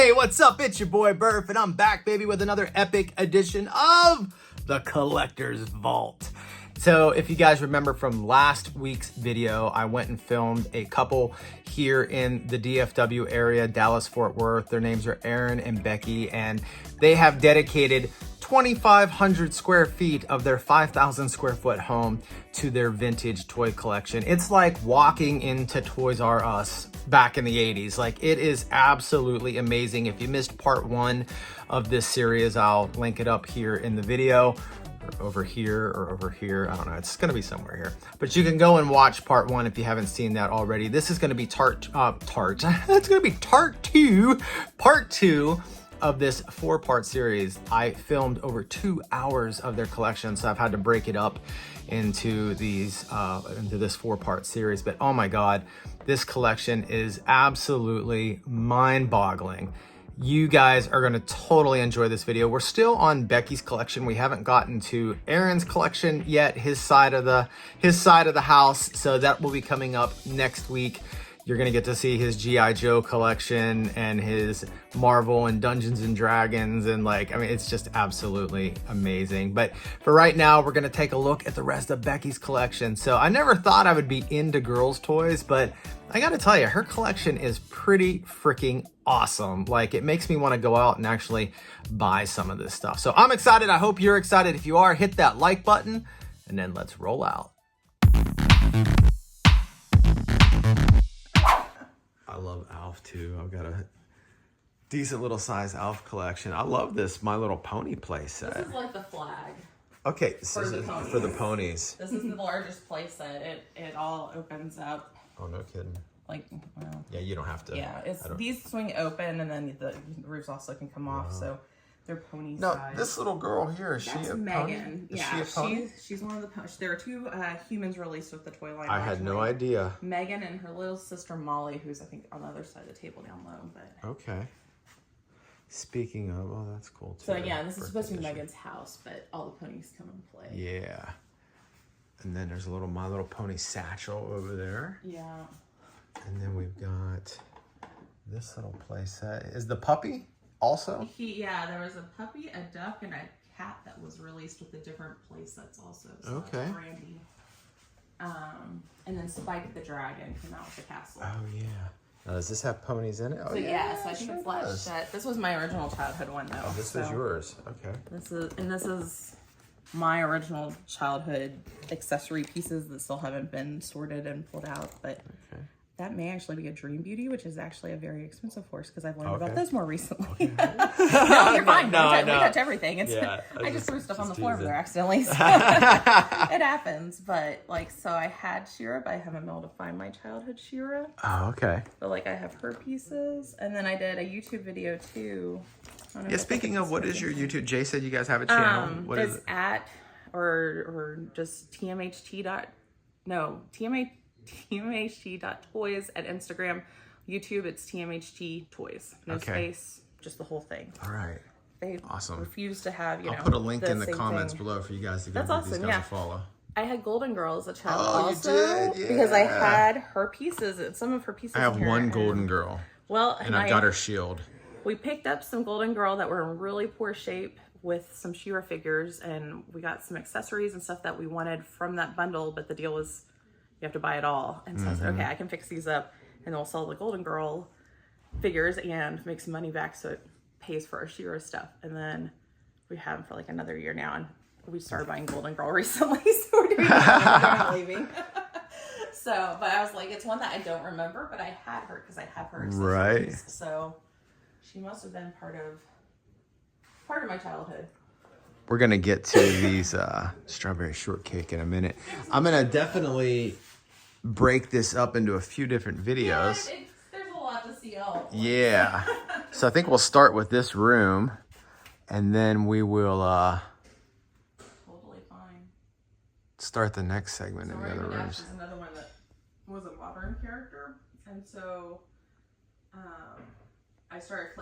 Hey, what's up? It's your boy Burf, and I'm back, baby, with another epic edition of the Collector's Vault. So if you guys remember from last week's video, I went and filmed a couple here in the DFW area, Dallas-Fort Worth. Their names are Aaron and Becky, and they have dedicated 2,500 square feet of their 5,000 square foot home to their vintage toy collection. It's like walking into Toys R Us back in the 80s. Like, it is absolutely amazing. If you missed part one of this series, I'll link it up here in the video. Or over here, I don't know, it's gonna be somewhere here, but you can go and watch part one if you haven't seen that already. This is gonna be it's gonna be part two of this 4-part series. I filmed over 2 hours of their collection, so I've had to break it up into these into this 4-part series. But oh my god, this collection is absolutely mind-boggling. You guys are going to totally enjoy this video. We're still on Becky's collection. We haven't gotten to Aaron's collection yet, his side of the house. So that will be coming up next week. You're going to get to see his G.I. Joe collection and his Marvel and Dungeons and Dragons. And it's just absolutely amazing. But for right now, we're going to take a look at the rest of Becky's collection. So I never thought I would be into girls' toys, but I got to tell you, her collection is pretty freaking awesome. Like, it makes me want to go out and actually buy some of this stuff. So I'm excited. I hope you're excited. If you are, hit that like button and then let's roll out. I love Alf too. I've got a decent little size Alf collection. I love this My Little Pony play set. This is like the flag. Okay, this is for the ponies. This is the largest play set. It all opens up. Oh, no kidding. Like, well. Yeah, you don't have to. Yeah, these swing open and then the roofs also can come off. So they're pony now, size. This little girl here, is That's she a Megan. pony? Is yeah, she a pony? She's one of the ponies. There are 2 humans released with the toy line. I had no idea. Megan and her little sister Molly, who's I think on the other side of the table down low. But okay. Speaking of, oh, that's cool too. So yeah, this is supposed to be Megan's house, but all the ponies come and play. Yeah. And then there's a little My Little Pony satchel over there. Yeah. And then we've got this little play set. Is the puppy also? There was a puppy, a duck, and a cat that was released with the different play sets also. So okay. Brandy. And then Spike the Dragon came out with the castle. Oh yeah. Now, does this have ponies in it? Oh so yeah. So I think it's last shut. This was my original childhood one though. Oh, this was yours. Okay. This is my original childhood accessory pieces that still haven't been sorted and pulled out, but that may actually be a Dream Beauty, which is actually a very expensive horse because I've learned about those more recently. No, you're fine. No, we touch everything. I just threw stuff on the floor over there accidentally. So it happens. But so I had She-Ra, but I haven't been able to find my childhood She-Ra. Oh, okay. But I have her pieces, and then I did a YouTube video too. Yeah. Speaking of, what is your YouTube? Jay said you guys have a channel. What is it? At or just TMHT.toys at Instagram. YouTube, it's TMHT Toys. No space, just the whole thing. All right. They refuse to have, I'll put a link in the comments below for you guys to go give these guys a follow. I had Golden Girl as a child also. You did? Yeah. Because I had her pieces, and some of her pieces. I have one Golden Girl. Well, and I got her shield. We picked up some Golden Girl that were in really poor shape with some She-Ra figures, and we got some accessories and stuff that we wanted from that bundle, but the deal was you have to buy it all. And so I said, okay, I can fix these up, and then we'll sell the Golden Girl figures and make some money back so it pays for our She-Ra stuff. And then we have them for another year now, and we started buying Golden Girl recently, so we're doing that and leaving. So, but I was like, it's one that I don't remember, but I had her because I have her accessories. Right. So she must have been part of my childhood. We're gonna get to these strawberry shortcake in a minute. I'm gonna definitely break this up into a few different videos. Yeah, there's a lot to see all. Yeah. So I think we'll start with this room, and then we will totally fine. Start the next segment in the other rooms. Is another one that was a modern character, and so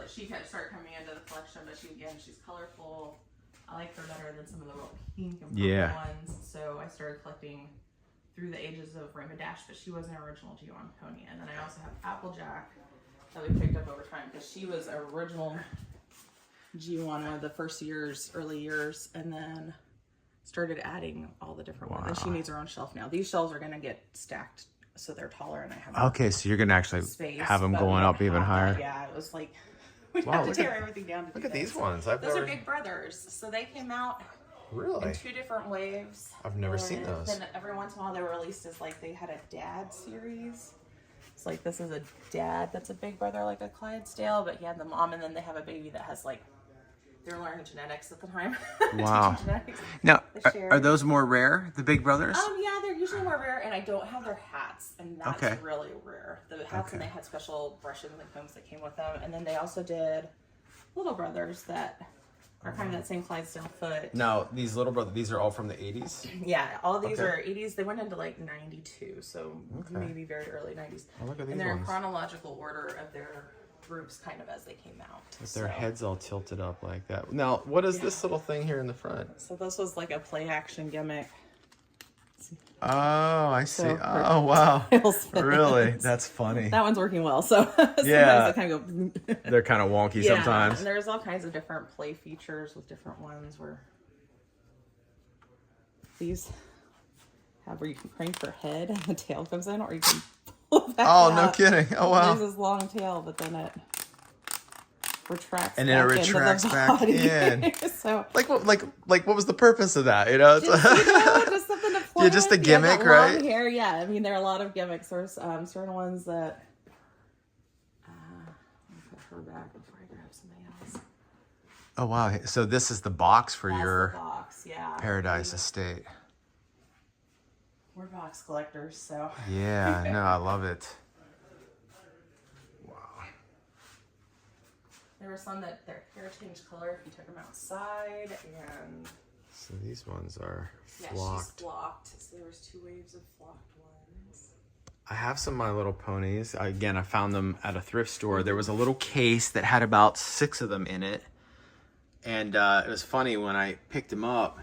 she started coming into the collection, but she's colorful. I like her better than some of the real pink and purple ones. So I started collecting through the ages of Rainbow Dash, but she was an original G1 pony. And then I also have Applejack, that we picked up over time, because she was original G1 one of the first years, early years, and then started adding all the different ones. And she needs her own shelf now. These shelves are going to get stacked so they're taller, and I have Okay, so you're gonna actually space, have them going up even higher. Yeah, it was like we'd have to tear everything down to Look do at this. these ones. Those are Big Brothers. So they came out in 2 different waves. I've never seen those. Then every once in a while they were released as like they had a dad series. It's like this is a dad that's a big brother, like a Clydesdale, but he had the mom, and then they have a baby that has like, they were learning genetics at the time. Wow. Now, are those more rare, the Big Brothers? Yeah, they're usually more rare, and I don't have their hats, and that's really rare. The hats, and they had special brushes and combs that came with them, and then they also did Little Brothers that are kind of that same Clydesdale foot. Now, these Little Brothers, these are all from the 80s? Yeah, all of these are 80s. They went into like 92, so maybe very early 90s. Oh, look at these and they're ones. in chronological order of their groups kind of as they came out. With their heads all tilted up like that. Now, what is this little thing here in the front? So this was like a play action gimmick. Oh, I see. So Oh, wow. Really? That's funny. That one's working well. So sometimes Yeah. they kind of go. They're kind of wonky Yeah, sometimes. and there's all kinds of different play features with different ones where these have where you can crank your head and the tail comes in, or you can pull it back Oh, out. no kidding. Oh, wow. There's this long tail, but then it retracts And then it back retracts into the back body. in. So Like what was the purpose of that? You know, it's just something to play Yeah, just with. a gimmick, that right? Long hair, yeah. I mean, there are a lot of gimmicks. There's certain ones that. Let me put her back before I grab something else. Oh, wow. So this is the box for That's your the box, yeah. Paradise Estate. We're box collectors, so. Yeah, no, I love it. Wow. There were some that their hair changed color if you took them outside, and So these ones are yeah, flocked. she's flocked. So there was 2 waves of flocked ones. I have some My Little Ponies. Again, I found them at a thrift store. There was a little case that had about 6 of them in it. And it was funny when I picked them up,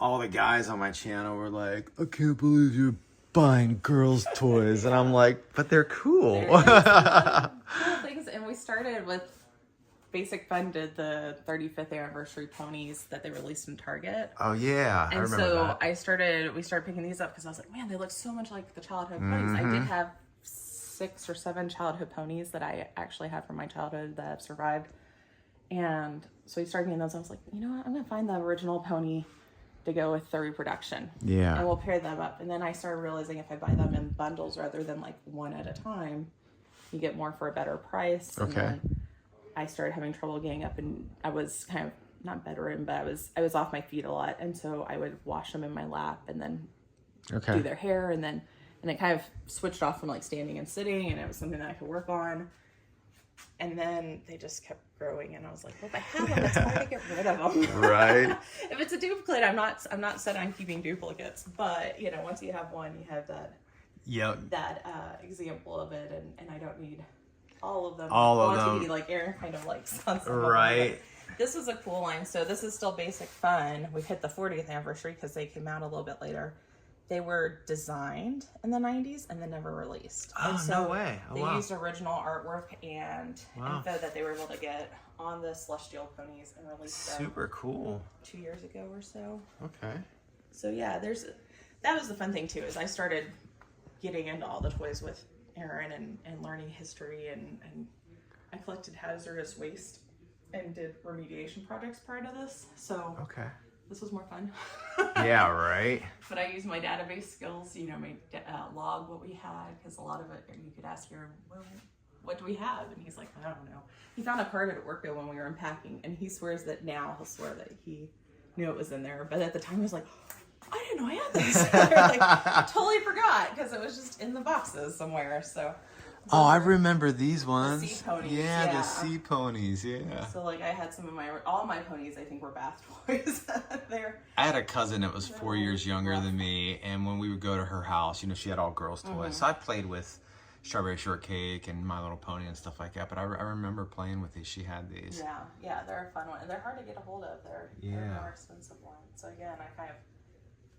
all the guys on my channel were like, I can't believe you're buying girls' toys. And I'm like, but they're cool. Cool things, and we started with Basic Fun did the 35th anniversary ponies that they released in Target. Oh, yeah. I And remember so that. we started picking these up because I was like, man, they look so much like the childhood ponies. I did have 6 or 7 childhood ponies that I actually had from my childhood that have survived. And so we started getting those. I was like, you know what? I'm going to find the original pony to go with the reproduction. Yeah. And we'll pair them up. And then I started realizing if I buy them in bundles rather than like one at a time, you get more for a better price. And Okay. then I started having trouble getting up, and I was kind of not bedridden, but I was off my feet a lot. And so I would wash them in my lap and then do their hair. And it kind of switched off from like standing and sitting, and it was something that I could work on. And then they just kept growing, and I was like, well, if I have them, it's hard to get rid of them. Right. If it's a duplicate, I'm not set on keeping duplicates, but you know, once you have one, you have that example of it, and I don't need all of them. All of quantity, them. like Aaron kind of likes on some of them. Right. This is a cool line. So this is still Basic Fun. We hit the 40th anniversary because they came out a little bit later. They were designed in the 90s and then never released. Oh, and so no way. Oh, they wow. used original artwork and info that they were able to get on the Celestial ponies and released them Super cool. 2 years ago or so. Okay. So yeah, that was the fun thing too, is I started getting into all the toys with Aaron and learning history, and I collected hazardous waste and did remediation projects prior to this. So Okay. this was more fun. Yeah, right. But I used my database skills, you know, log what we had, because a lot of it, you could ask Aaron, well, what do we have? And he's like, I don't know. He found a card at Orco when we were unpacking, and he swears that now he'll swear that he knew it was in there. But at the time, he was like, I didn't know I had these. Like, totally forgot, because it was just in the boxes somewhere. So. Oh, I remember these ones. The sea ponies, yeah, yeah. the sea ponies, yeah. So like I had all my ponies I think were bath toys there. I had a cousin that was 4 years younger than me, and when we would go to her house, you know, she had all girls' toys. So I played with Strawberry Shortcake and My Little Pony and stuff like that, but I remember playing with these. She had these. Yeah, they're a fun one. And they're hard to get a hold of. They're more expensive ones. So again, I kind of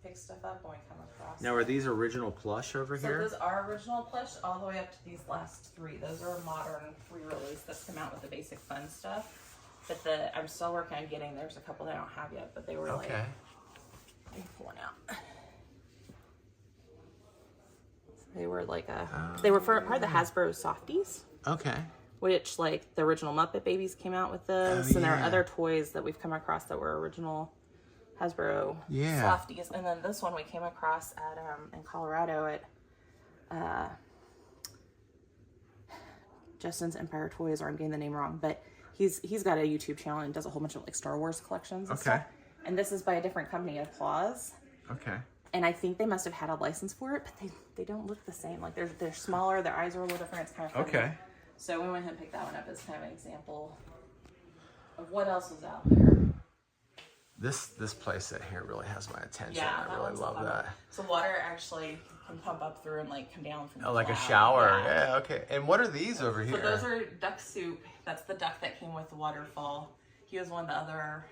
pick stuff up when we come across. Now, are these original plush over So here? those are original plush all the way up to these last 3. Those are a modern re-release that's come out with the basic fun stuff. But I'm still working on getting, there's a couple that I don't have yet, but they were like, let me pull one out. They were like they were part of the Hasbro Softies. Okay. Which, like, the original Muppet Babies came out with this, and there are other toys that we've come across that were original Hasbro Softies. And then this one we came across at in Colorado at Justin's Empire Toys, or I'm getting the name wrong, but he's got a YouTube channel and does a whole bunch of like Star Wars collections and stuff. And this is by a different company, Applause. Okay. And I think they must have had a license for it, but they don't look the same. Like they're smaller, their eyes are a little different. It's kind of funny. Okay. So we went ahead and picked that one up as kind of an example of what else was out there. This place set here really has my attention. Yeah, I really love that. So water actually can pump up through and like come down from the like a cloud. shower. Yeah, okay. And what are these over here? So those are duck soup. That's the duck that came with the waterfall. He was one of the other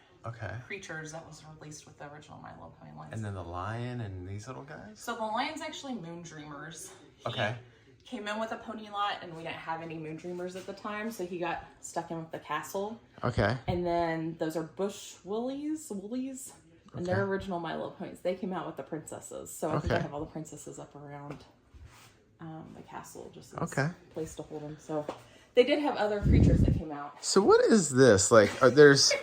creatures that was released with the original My Little Pony lines. And then the lion and these little guys? So the lion's actually Moon Dreamers. He came in with a pony lot, and we didn't have any Moon Dreamers at the time, so he got stuck in with the castle. Okay. And then those are Bush Woolies, and they're original My Little Ponies. They came out with the princesses, so I think I have all the princesses up around the castle, just as a place to hold them. So they did have other creatures that came out. So what is this? Like, there's...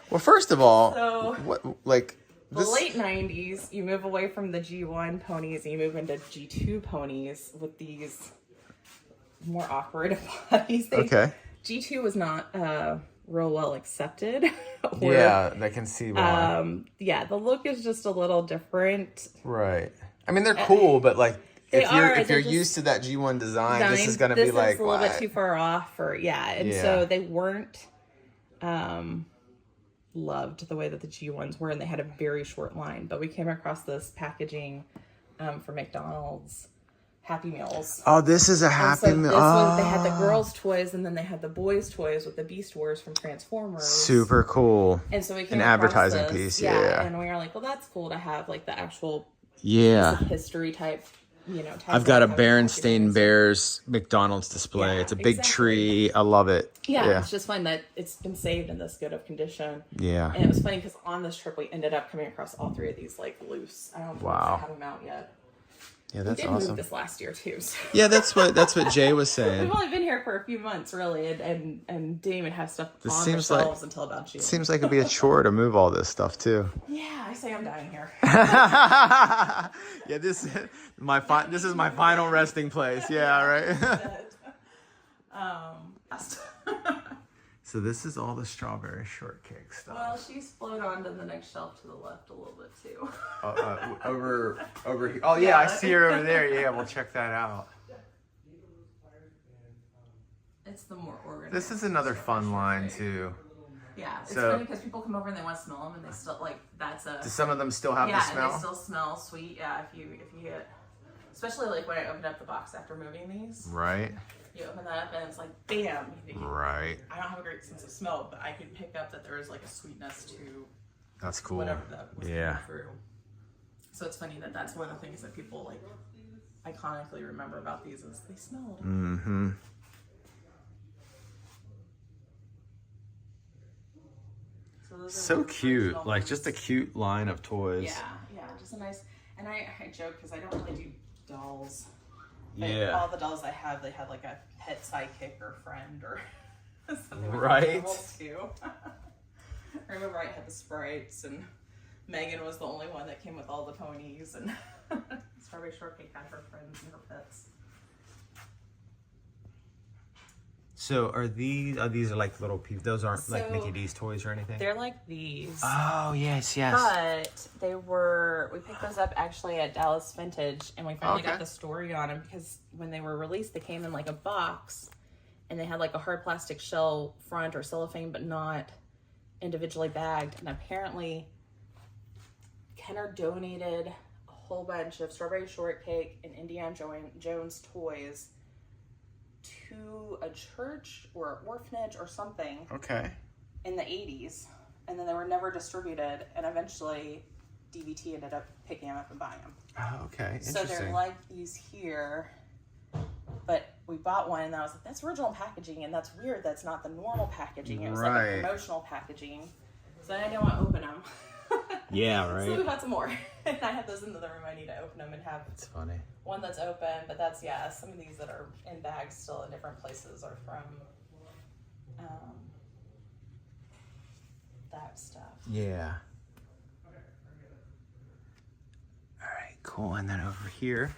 Well, first of all, so, what, like... The late 90s, you move away from the G1 ponies and you move into G2 ponies with these more awkward bodies. G2 was not real well accepted. I can see why. The look is just a little different. Right. I mean, they're cool, but like, if you're used to that G1 design, this is going to be like, a little bit too far off. So they weren't loved the way that the G1s were, and they had a very short line. But we came across this packaging for McDonald's Happy Meals. Oh, this is a Happy Meal. They had the girls' toys, and then they had the boys' toys with the Beast Wars from Transformers. Super cool. And so we came an advertising piece, and we were like, well, that's cool to have like the actual piece of history type. I've got a Berenstain Bears McDonald's display. It's a big tree. I love it. Yeah, it's just fun that it's been saved in this good of condition. Yeah. And it was funny because on this trip we ended up coming across all 3 of these like loose. I don't know if I have them out yet. Yeah, that's awesome. We did move this last year too. So. Yeah, that's what Jay was saying. We've only been here for a few months, really, and didn't even have stuff on ourselves until about June. Seems like it'd be a chore to move all this stuff too. Yeah, I say I'm dying here. Yeah, this is my final resting place. Yeah, right. So this is all the strawberry shortcake stuff. Well, she's flown on to the next shelf to the left a little bit too. Over here. Oh yeah, I see her over there. Yeah, we'll check that out. It's the more organized. This is another fun line too. Yeah, it's funny because people come over and they want to smell them, and they still like that's a. Do some of them still have the smell? Yeah, they still smell sweet. Yeah, if you get, especially like when I opened up the box after moving these. Right. You open that up and it's like, bam. Right. I don't have a great sense of smell, but I could pick up that there is like a sweetness to. That's cool. Whatever that was going through. So it's funny that that's one of the things that people like iconically remember about these is they smelled. Mm-hmm. So cute, like just a cute line of toys. Yeah, just a nice. And I joke because I don't really do dolls. Yeah. All the dolls I have, they had like a pet sidekick or friend or something. Right. Too. I remember I had the Sprites, and Megan was the only one that came with all the ponies, and Strawberry Shortcake had her friends and her pets. So are these like little pieces? Those aren't like Mickey D's toys or anything? They're like these. Oh, yes. But we picked those up actually at Dallas Vintage, and we finally got the story on them because when they were released, they came in like a box, and they had like a hard plastic shell front or cellophane, but not individually bagged. And apparently Kenner donated a whole bunch of Strawberry Shortcake and Indiana Jones toys to a church or an orphanage or something. Okay. In the 80s, and then they were never distributed, and eventually DVT ended up picking them up and buying them. Oh, okay. So Interesting. they're like these here, but we bought one and I was like, that's original packaging, and that's weird. That's not the normal packaging. It was like Right. a promotional packaging. So I didn't want to open them. Yeah, right. So we bought some more. And I have those in the other room. I need to open them and have It's funny. one that's open. But that's, yeah, some of these that are in bags still in different places are from that stuff. Yeah. All right, cool. And then over here,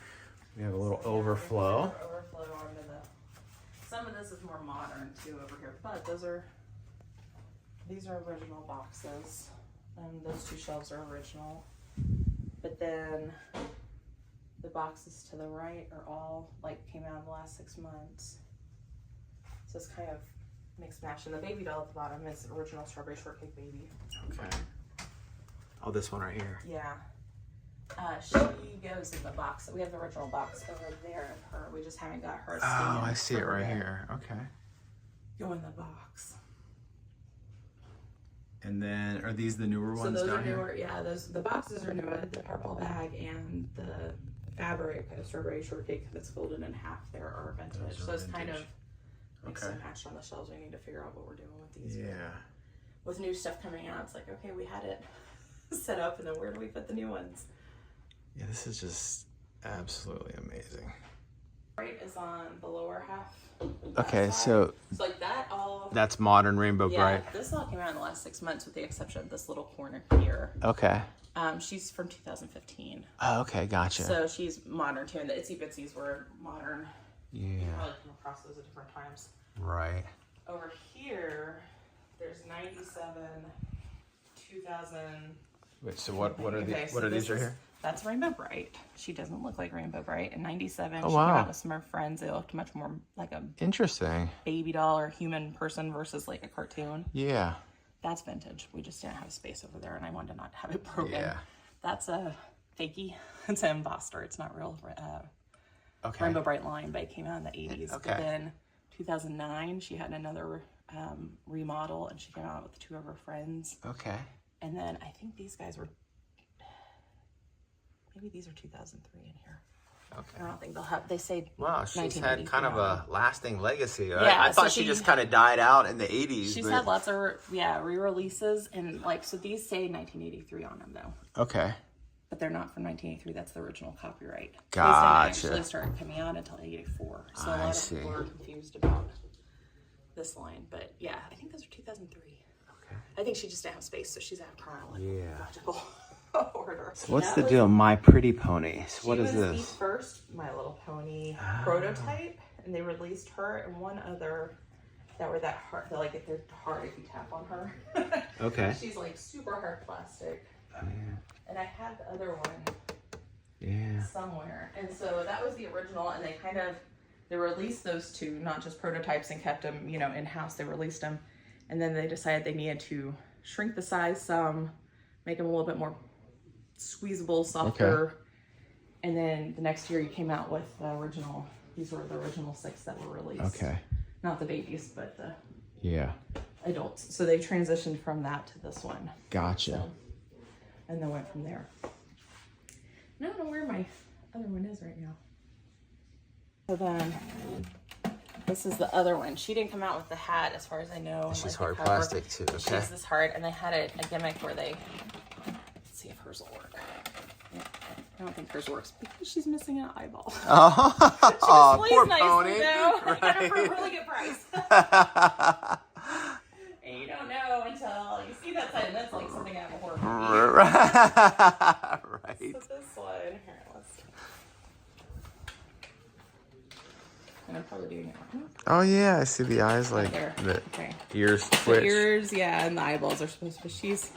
we have a little overflow. Overflow onto the. Some of this is more modern too over here, but these are original boxes, and those two shelves are original. But then the boxes to the right are all like came out in the last 6 months. So it's kind of mixed match. And the baby doll at the bottom is original Strawberry Shortcake Baby. Okay. Oh, this one right here. Yeah. She goes in the box. We have the original box over there of her. We just haven't got her. Oh, I see it right here. Okay. Go in the box. And then, are these the newer ones So those down are here? newer. Yeah, the boxes are newer. The purple bag and the fabric Strawberry Shortcake that's folded in half there are vintage. Those are So it's kind of vintage. mixed Okay. and matched on the shelves. We need to figure out what we're doing with these. Yeah. With new stuff coming out, it's like, okay, we had it set up, and then where do we put the new ones? Yeah, this is just absolutely amazing. Right is on the lower half. Okay, side. so Like that all. that's modern Rainbow Yeah, Bright. this all came out in the last 6 months, with the exception of this little corner here. Okay. She's from 2015. Oh, okay, gotcha. So she's modern too, and the Itsy Bitsies were modern. Yeah. You probably come across those at different times. Right. Over here, there's 97, 2000. Wait, so what are Okay, these? so What are this these right is- here? That's Rainbow Bright. She doesn't look like Rainbow Bright. In 97, Oh, she wow. came out with some of her friends. They looked much more like a Interesting. baby doll or human person versus like a cartoon. Yeah. That's vintage. We just didn't have space over there, and I wanted to not have it broken. Yeah. That's a fakey. It's an embossed. It's not real Okay. Rainbow Bright line, but it came out in the 80s. Okay. But then 2009, she had another remodel, and she came out with two of her friends. Okay. And then I think these guys were, maybe these are 2003 in here. Okay. I don't think they'll have, they say Wow, she's had kind of a lasting legacy. Right? Yeah, I thought so she she- just kind of died out in the 80s. She's but... had lots of, re-releases, and like, so these say 1983 on them though. Okay. But they're not from 1983. That's the original copyright. Gotcha. These didn't actually start coming out until 84. So a I lot of see. people are confused about this line. But yeah, I think those are 2003. Okay. I think she just didn't have space, so she's out of chronological order. So what's That the was- deal? My Pretty Pony. So what she is was the this? first My Little Pony prototype, and they released her and one other that were that hard. They're like, they're hard if you tap on her. Okay. She's like super hard plastic. Oh, yeah. And I had the other one Yeah. somewhere. And so that was the original, and they released those two, not just prototypes, and kept them, in-house. They released them. And then they decided they needed to shrink the size some, make them a little bit more squeezable, softer. Okay. And then the next year you came out with the original, these were the original 6 that were released. Okay. Not the babies, but the Yeah. adults. So they transitioned from that to this one. Gotcha. So, and then went from there. I don't know where my other one is right now. So then, this is the other one. She didn't come out with the hat, as far as I know. She's like the hard cover. plastic too. Okay. She's this hard, and they had a gimmick where they, let's see if hers will work. I don't think hers works because she's missing an eyeball. Oh, She poor displays pony. nicely, though. I got her for a really good price. And you don't know until you see that side, and that's like something out of a horror movie. Right. So this one, here, let's see. And I'm probably doing it wrong. Oh yeah, I see the eyes, like There. the Okay. ears The twitch. ears, yeah, and the eyeballs are supposed to be. She's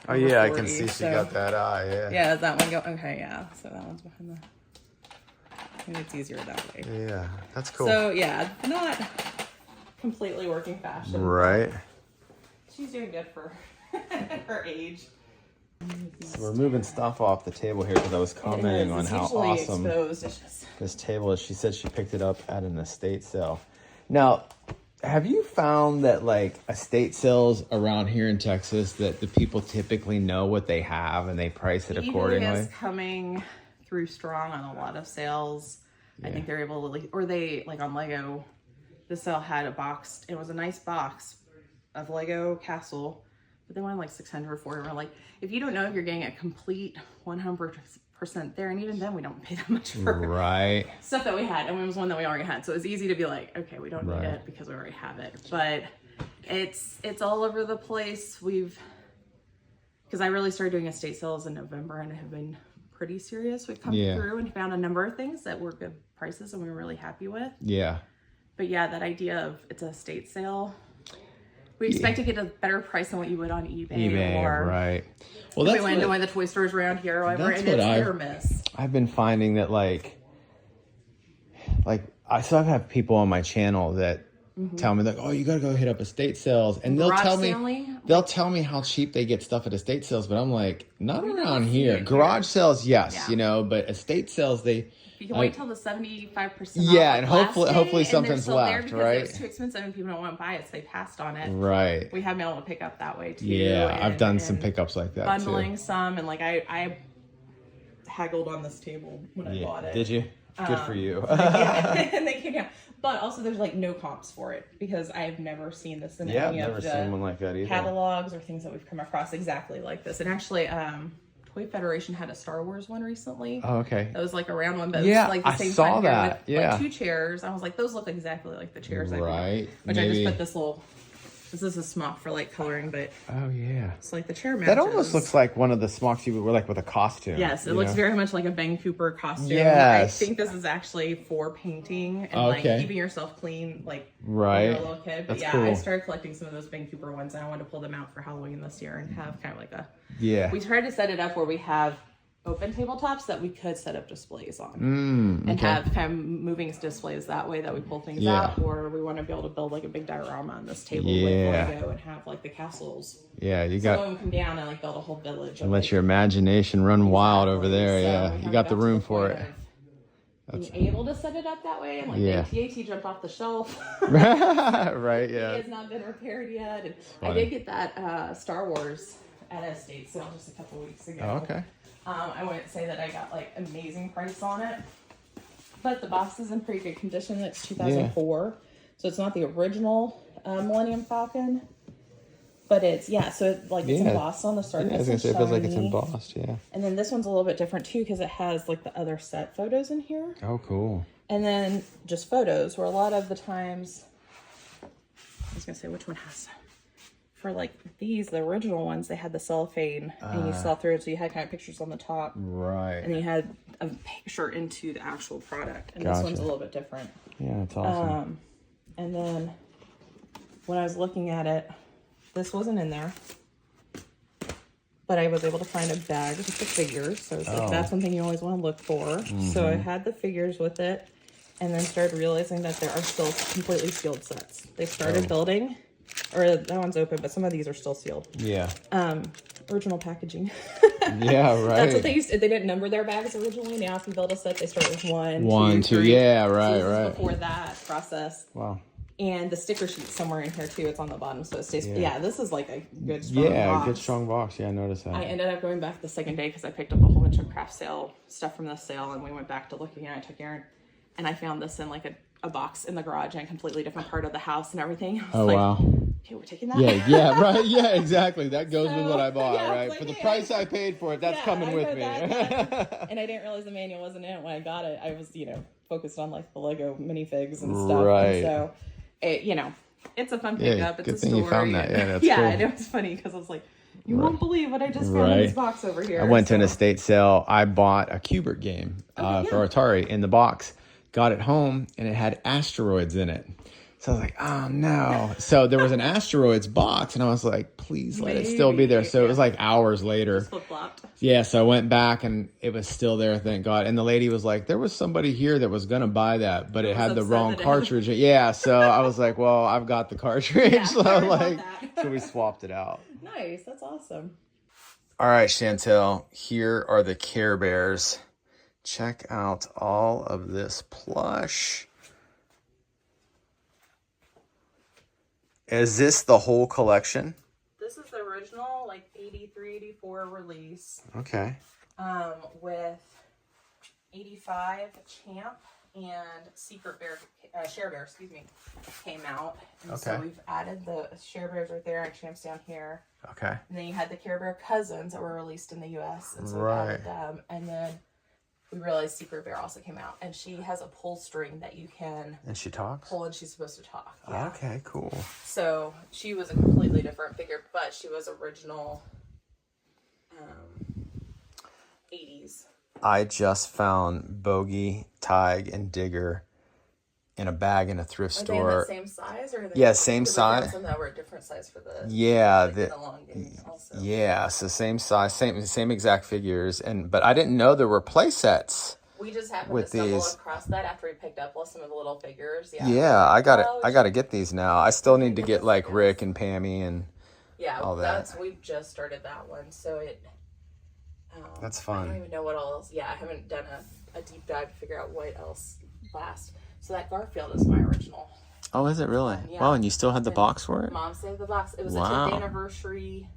Oh yeah, I can 40, see she so- got that eye. Yeah. yeah, that one go. Okay, yeah. So that one's behind the. Maybe it's easier that way. Yeah, that's cool. So yeah, not completely working fashion. Right. She's doing good for her age. So we're moving stuff off the table here because I was commenting on It's how usually awesome exposed. It's just, this table is. She said she picked it up at an estate sale. Now, Have you found that like estate sales around here in Texas that the people typically know what they have and they price it accordingly? eBay is coming through strong on a lot of sales. I think they're able to, like, or they, like on Lego, the sale had a box. It was a nice box of Lego Castle, but they wanted like 600 for it. We're like, if you don't know if you're getting a complete 100% there, and even then we don't pay that much for stuff that we had, and it was one that we already had, so it was easy to be like, okay, we don't need it because we already have it. But it's all over the place. Because I really started doing estate sales in November and have been pretty serious. We've come through and found a number of things that were good prices and we were really happy with. But yeah, that idea of it's a estate sale, we expect to get a better price than what you would on eBay. Or well, that's we went into one of the toy stores around here, and it's hit or miss. I've been finding that like I still have people on my channel that tell me like, oh, you got to go hit up estate sales, and they'll tell me how cheap they get stuff at estate sales, but I'm like, not around here. Garage sales, yes, you know, but estate sales, you can wait till the 75%. Yeah, and hopefully something's left, right? It's too expensive and people don't want to buy it, so they passed on it. Right. We have been able to pick up that way too. Yeah, I've done some pickups like that bundling some, and like I haggled on this table when I bought it. Did you? Good for you. And they came down. But also there's like no comps for it because I've never seen this in any of the seen one like that either. Catalogs or things that we've come across exactly like this. And actually, Toy Federation had a Star Wars one recently. Oh, okay. That was like a round one, but it was like the same I saw that. With like 2 chairs. I was like, those look exactly like the chairs I bought. Which I just put this little. This is a smock for like coloring, but it's like the chair matches. That almost looks like one of the smocks you would wear like with a costume. Yes, it looks very much like a Ben Cooper costume. Yes. I think this is actually for painting and like keeping yourself clean, like when you're a little kid. But That's cool. I started collecting some of those Ben Cooper ones, and I wanted to pull them out for Halloween this year and have kind of like a. We tried to set it up where we have open tabletops that we could set up displays on and have kind of moving displays that way that we pull things out, or we want to be able to build like a big diorama on this table with Lego and have like the castles. You got them come down and like build a whole village. And let your imagination run wild over there. So you got the room for it. Being able to set it up that way, and like the AT-AT jumped off the shelf. It has not been repaired yet. And I did get that Star Wars at a estate sale just a couple weeks ago. I wouldn't say that I got like amazing price on it, but the box is in pretty good condition. It's 2004, so it's not the original Millennium Falcon, but it's so it's embossed on the surface. I was gonna say it feels like it's embossed. And then this one's a little bit different too because it has like the other set photos in here. Oh, cool. And then just photos, where a lot of the times, I was gonna say which one has. For like these, the original ones, they had the cellophane and you saw through it, so you had kind of pictures on the top. And then you had a picture into the actual product. And this one's a little bit different. Yeah, it's awesome. And then when I was looking at it, this wasn't in there. But I was able to find a bag with the figures. So it's like, that's one thing you always want to look for. So I had the figures with it and then started realizing that there are still completely sealed sets. They started building. Or that one's open, but some of these are still sealed. Original packaging. That's what they used to. They didn't number their bags originally. Now, if you build a set, they start with 1, 2, 3. So before that process. And the sticker sheet's somewhere in here too. It's on the bottom, so it stays. This is like a good strong box. Good strong box. I noticed that. I ended up going back the second day because I picked up a whole bunch of craft sale stuff from the sale, and we went back to looking at it. I took Aaron, and I found this in like a box in the garage in a completely different part of the house and everything. I was wow. Okay, we're taking that. Exactly. That goes with what I bought, right? Like, for the price I paid for it, that's coming with me. And I didn't realize the manual wasn't in it when I got it. I was, focused on like the Lego minifigs and stuff. And so, it, it's a fun pickup. It's good a thing story. You found that. Yeah, that's cool. And it was funny because I was like, you won't believe what I just found in this box over here. I went to an estate sale. I bought a Q*bert game for Atari in the box. Got it home and it had asteroids in it. So I was like, oh no. So there was an asteroids box and I was like, please let it still be there. So it was like hours later. Flip-flopped. So I went back and it was still there, thank God. And the lady was like, there was somebody here that was going to buy that, but it had the wrong cartridge. So I was like, well, I've got the cartridge. So we swapped it out. Nice. That's awesome. All right, Chantel, here are the Care Bears. Check out all of this plush. Is this the whole collection? This is the original, like 83, 84 release. Okay. With 85 Champ and Secret Bear, Share Bear, excuse me, came out. And so we've added the Share Bears right there and Champ's down here. Okay. And then you had the Care Bear cousins that were released in the U.S. And so we added them. And then we realized Secret Bear also came out. And she has a pull string that you can... And she talks? Pull, and she's supposed to talk. Yeah. Okay, cool. So she was a completely different figure, but she was original 80s. I just found Bogey, Tig, and Digger in a bag in a thrift store. Are they in the same size? Or are they same size. Some that were a different size for the... Yeah. Like the long game also. Yeah, so same size, same exact figures. But I didn't know there were play sets. We just happened to stumble across that after we picked up some of the little figures. Yeah. Yeah, I gotta get these now. I still need to get like Rick and Pammy and all that. We've just started that one, so it... that's fun. I don't even know what else. Yeah, I haven't done a deep dive to figure out what else last. So that Garfield is my original. Oh, is it really? Yeah. Wow, and you still had the box for it? Mom saved the box. It was a 10th anniversary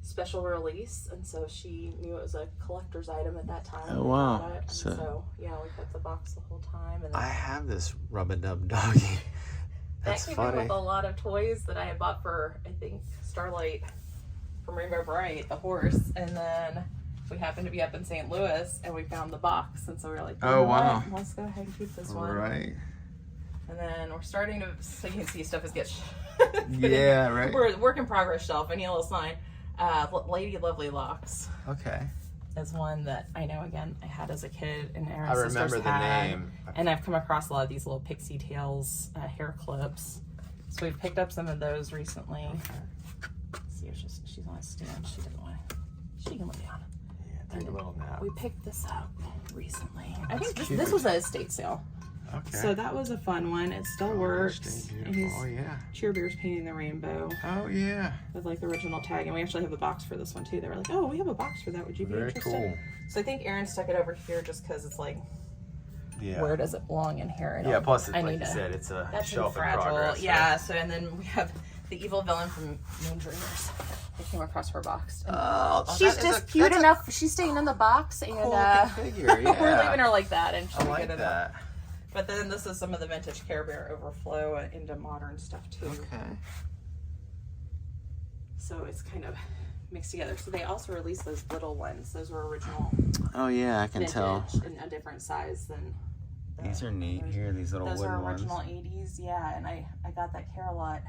special release, and so she knew it was a collector's item at that time. Oh, wow. So yeah, we kept the box the whole time. And I have this rub-a-dub doggy. That's that came funny. in with a lot of toys that I had bought for, I think, Starlight from Rainbow Bright, the horse, and then we happened to be up in St. Louis and we found the box, and so we were like, oh wow, let's go ahead and keep this one. Right. And then we're starting to, so you can see stuff is getting yeah, right. We're work in progress shelf. I need a little sign. Lady Lovely Locks. Okay. Is one that I know, again, I had as a kid, and Aaron's I remember sisters the had, name. And I've come across a lot of these little pixie tails hair clips. So we've picked up some of those recently. See, she's on a stand. She doesn't want to. She can lay down. Yeah, take a little nap. We picked this up recently. I think this was an estate sale. Okay. So that was a fun one. It still works. And he's Cheer Bear's painting the rainbow. Oh yeah. With like the original tag, and we actually have a box for this one too. They were like, "Oh, we have a box for that. Would you be interested?" Very cool. So I think Aaron stuck it over here just because it's like, where does it belong in here? Yeah. Plus, it's, like you said, it's a shelf in progress. Yeah. So and then we have the evil villain from Moon Dreamers. I came across her box. Oh, she's just cute enough. She's staying in the box, and cool figure. Yeah. we're leaving her like that, and she's like that. But then this is some of the vintage Care Bear overflow into modern stuff too. Okay. So it's kind of mixed together. So they also released those little ones. Those were original. Oh yeah, I can tell. In a different size than. These are neat here. These little wooden ones. Those are original 80s. Yeah, and I got that Care-a-Lot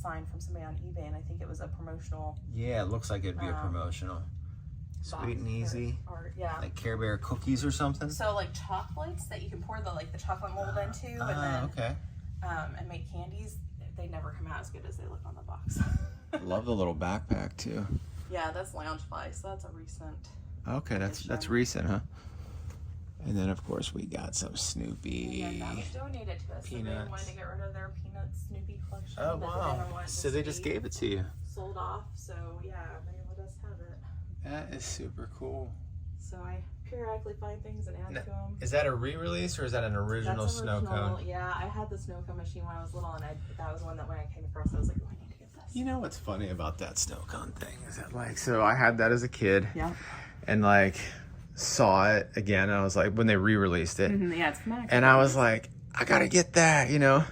sign from somebody on eBay, and I think it was a promotional. Yeah, it looks like it'd be a promotional. Sweet and easy. Yeah. Like Care Bear cookies or something. So like chocolates that you can pour the chocolate mold into, and then and make candies. They never come out as good as they look on the box. Love the little backpack too. Yeah, that's Loungefly, so that's a recent. Okay, that's recent, huh? And then of course we got some Snoopy. And that was donated to us. Peanuts. So they wanted to get rid of their Peanuts Snoopy collection. Oh wow! So they just gave it to you. Sold off. So yeah, they let us have it. That is super cool. So I periodically find things and add to them. Is that a re-release or is that an original snow cone? Yeah, I had the snow cone machine when I was little, and that was one that when I came across, I was like, oh, I need to get this. You know what's funny about that snow cone thing is that like, so I had that as a kid. Yeah. And like saw it again. And I was like, when they re-released it. Mm-hmm, yeah, it's Max. And I was like, I gotta get that, you know.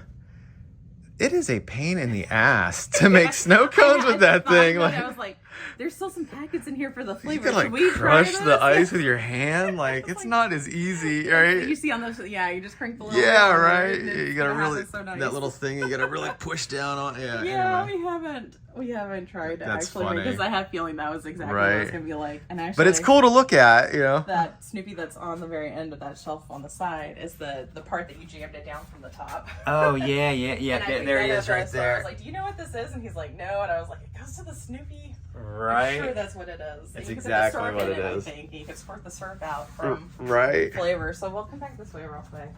It is a pain in the ass to make snow cones with that thing. Like, I was like, there's still some packets in here for the flavor. You can like crush the ice with your hand. Like it's not as easy, right? You see on those, you just crank the little. Yeah, right. You gotta really nice. That little thing. You gotta really push down on. Yeah. Yeah, anyway. we haven't tried to That's actually funny. because I have a feeling that was exactly what it's gonna be like. And actually, but it's cool to look at, you know. That Snoopy that's on the very end of that shelf on the side is the part that you jammed it down from the top. Oh yeah. There he is, right there. I was like, do you know what this is? And he's like, no. And I was like, it goes to the Snoopy. Right. I'm sure that's what it is. It's exactly what it is. I think you can squirt the syrup out from flavor. So we'll come back this way real quick.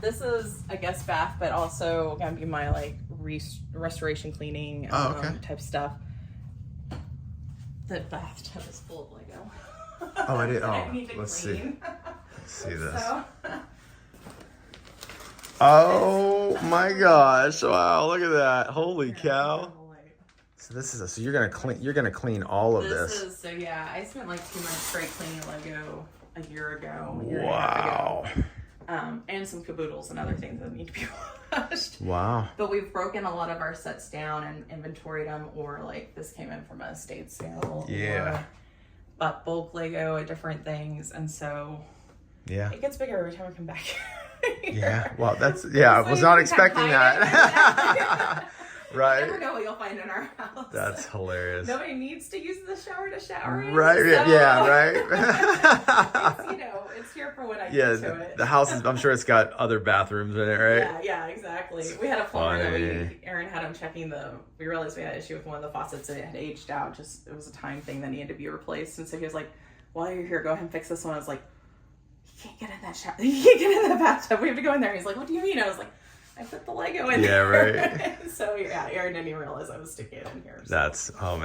This is a guest bath, but also gonna be my like restoration cleaning type stuff. The bathtub is full of Lego. Oh, I did. Oh, I need to let's clean. see. Let's see this. So, Oh my gosh! Wow, look at that! Holy cow! So this is so you're gonna clean all of this. So yeah, I spent like 2 months straight cleaning Lego a year ago. Wow. And some caboodles and other things that need to be washed. Wow. But we've broken a lot of our sets down and inventoried them, or like this came in from a estate sale. Yeah. Or bought bulk Lego at different things, and so yeah, it gets bigger every time we come back. Yeah. Well, I was not expecting that. Right. You never know what you'll find in our house. That's hilarious. Nobody needs to use the shower to shower in. Right. So Yeah. Right. it's here for when I Yeah. get to it. The house is. I'm sure it's got other bathrooms in it, right? Yeah. Exactly. We had a plumber that Aaron had him checking we realized we had an issue with one of the faucets and it had aged out. It was a time thing that needed to be replaced. And so he was like, "While you're here, go ahead and fix this one." I was like, "You can't get in that shower. You can't get in that bathtub. We have to go in there." He's like, "What do you mean?" I was like, "I put the Lego in there." Right. So yeah, Aaron didn't even realize I was sticking it in here. So. That's funny.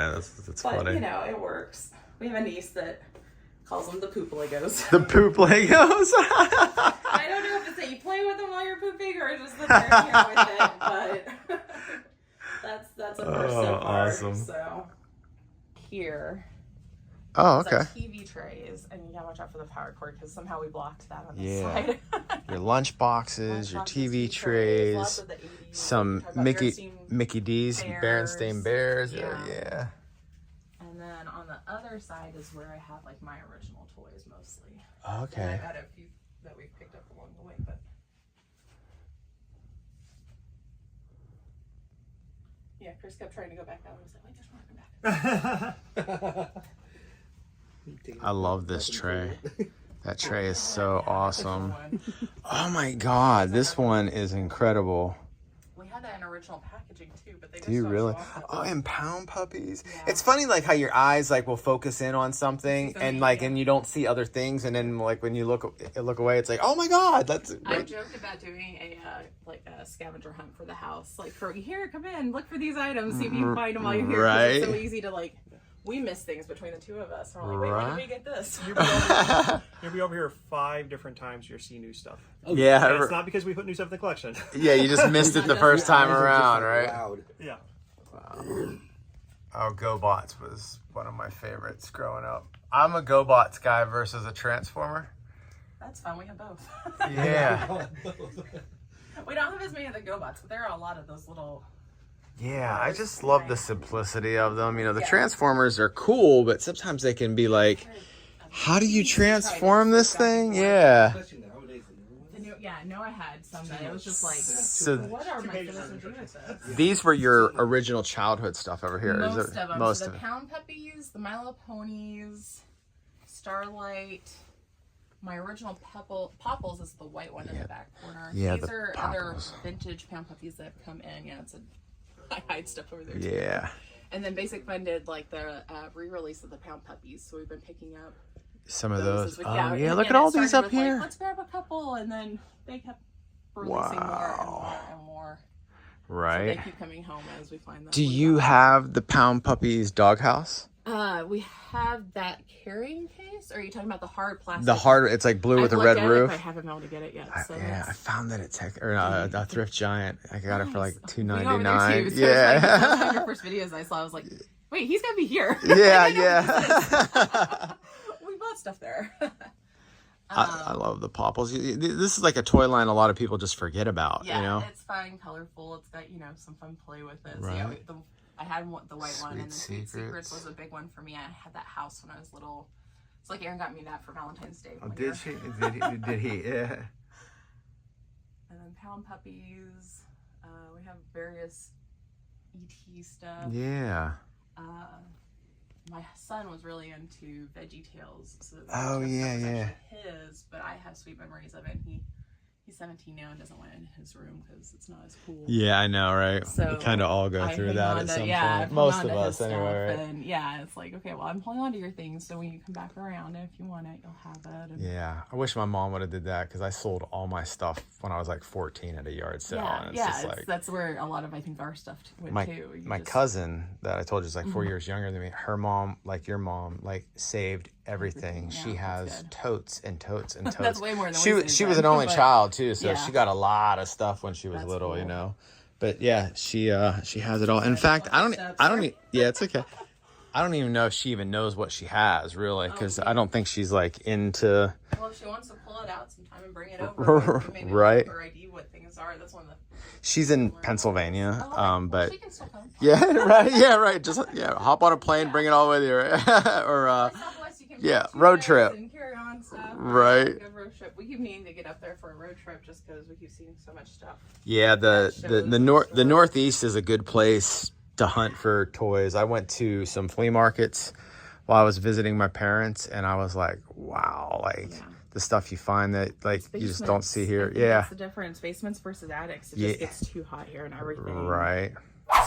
But you know, it works. We have a niece that calls them the poop Legos. The poop Legos. I don't know if it's that you play with them while you're pooping or just that they're here with it, but that's a first so far. Awesome. So here. Oh, okay. TV trays, and you gotta watch out for the power cord because somehow we blocked that on the side. Your lunch boxes, your TV trays, lots of the 80s, some Mickey D's, Bears. Berenstain Bears. Yeah. And then on the other side is where I have like my original toys mostly. Okay. And I've had a few that we've picked up along the way, but yeah, Chris kept trying to go back out. I was like, wait, there's more to come back. I love this tray. That tray is so awesome. Oh my God, this one is incredible. We had that in original packaging too, but they just Do you really? Oh, and pound puppies. Yeah. It's funny, like how your eyes like will focus in on something, and like, and you don't see other things, and then like when you look away, it's like, oh my God, that's. I joked about doing a scavenger hunt for the house, like for here, come in, look for these items, see if you can find them while you're here. Right. It's so easy to like. We miss things between the two of us. We're like, wait, when did we get this? You'll be over here 5 different times. You'll see new stuff. Yeah. And it's not because we put new stuff in the collection. Yeah, you just missed it the first time around, right? Yeah. Wow. Oh, GoBots was one of my favorites growing up. I'm a GoBots guy versus a Transformer. That's fun. We have both. Yeah. We don't have as many of the GoBots, but there are a lot of those little... Yeah, I just love the simplicity of them. You know, the Transformers are cool, but sometimes they can be like, how do you transform this thing? Yeah. I had some that it was just like, so, what are my finishes do with this? These were your original childhood stuff over here. Most of them. Most so of the Pound Puppies, the Milo Ponies, Starlight. My original Popples is the white one in the back corner. Yeah, these are other Popples. Vintage Pound Puppies that have come in. Yeah, I hide stuff over there too. Yeah. And then Basic Fun did like the re-release of the Pound Puppies, so we've been picking up some of those. Yeah, look at all these up here. Like, let's grab a couple, and then they kept releasing more and more and more. Right. So they keep coming home as we find them. Do you have the Pound Puppies doghouse? We have that carrying case. Or are you talking about the hard plastic? The hard, it's like blue with a red roof. I haven't been able to get it yet. So I found that at a Thrift Giant. I got it for like $2.99. $2.99. Yeah. That was one of your first videos I saw. I was like, wait, he's gotta be here. Yeah. We bought stuff there. I love the Popples. This is like a toy line a lot of people just forget about. Yeah, you know? It's fun, colorful. It's got some fun play with it. Right. So yeah, I had the white one, and then Sweet Sweet Secrets was a big one for me. I had that house when I was little. It's like Aaron got me that for Valentine's Day. Oh, did she? Did he? Yeah. And then Pound Puppies. We have various ET stuff. Yeah. My son was really into Veggie Tales. So his, but I have sweet memories of it. He's 17 now and doesn't want it in his room because it's not as cool. Yeah, I know, right? So we kind of all go through that at some point. Most of us, anyway. Right? And yeah, it's like, okay, well, I'm holding on to your things, so when you come back around, if you want it, you'll have it. And yeah, I wish my mom would have did that because I sold all my stuff when I was like 14 at a yard sale. That's where a lot of, I think, our stuff went too. My cousin that I told you is like 4 years younger than me. Her mom, like your mom, like saved everything. Yeah, She that's has good. totes and totes and totes. That's way more than she wasting was an time, only but- child too, so Yeah. she got a lot of stuff when she was That's little, you cool. know. But yeah, she has it all. In fact, I don't yeah, it's okay. I don't even know if she even knows what she has really, because I don't think she's like into. Well, if she wants to pull it out sometime and bring it over, maybe Right. her ID what things are. That's one of the. She's in Pennsylvania, but She can still come. yeah, right, yeah, right. Just hop on a plane, bring it all with you, right? Or Southwest, you can yeah, bring road two trip. bags and carry on stuff. Right. Good road trip. We keep needing to get up there for a road trip just because we keep seeing so much stuff. Yeah, the Northeast is a good place to hunt for toys. I went to some flea markets while I was visiting my parents, and I was like, wow, like the stuff you find that like you just don't see here. Yeah, That's the difference. Basements versus attics. It just gets too hot here and everything. right.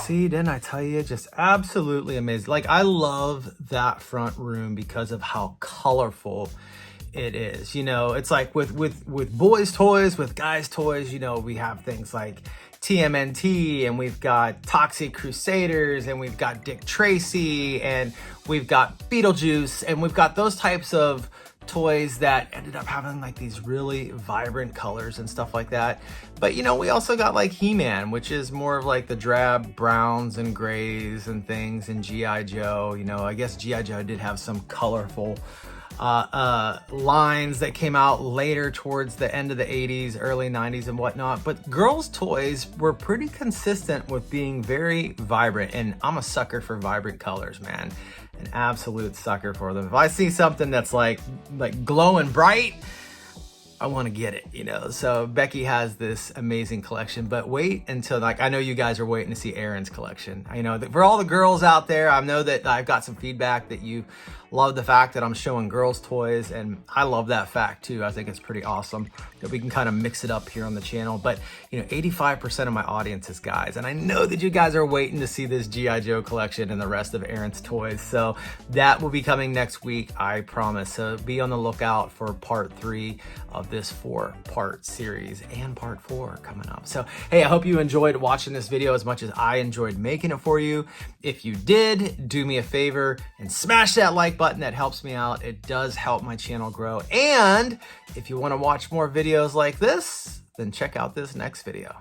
See, didn't I tell you? Just absolutely amazing. Like, I love that front room because of how colorful it is. You know, it's like with boys' toys, with guys' toys, you know, we have things like TMNT, and we've got Toxic Crusaders, and we've got Dick Tracy, and we've got Beetlejuice, and we've got those types of toys that ended up having like these really vibrant colors and stuff like that. But you know, we also got like He-Man, which is more of like the drab browns and grays and things, and G.I. Joe. You know, I guess G.I. Joe did have some colorful lines that came out later towards the end of the 80s, early 90s and whatnot. But girls' toys were pretty consistent with being very vibrant, and I'm a sucker for vibrant colors, man. An absolute sucker for them. If I see something that's like glowing bright, I want to get it, you know. So Becky has this amazing collection, but wait until, like, I know you guys are waiting to see Erin's collection. I know that for all the girls out there, I know that I've got some feedback that you love the fact that I'm showing girls' toys, and I love that fact too. I think it's pretty awesome that we can kind of mix it up here on the channel. But you know, 85% of my audience is guys, and I know that you guys are waiting to see this G.I. Joe collection and the rest of Erin's toys. So that will be coming next week, I promise. So be on the lookout for part 3 of this 4-part series, and part 4 coming up. So hey, I hope you enjoyed watching this video as much as I enjoyed making it for you. If you did, do me a favor and smash that like button. That helps me out. It does help my channel grow. And if you want to watch more videos like this, then check out this next video.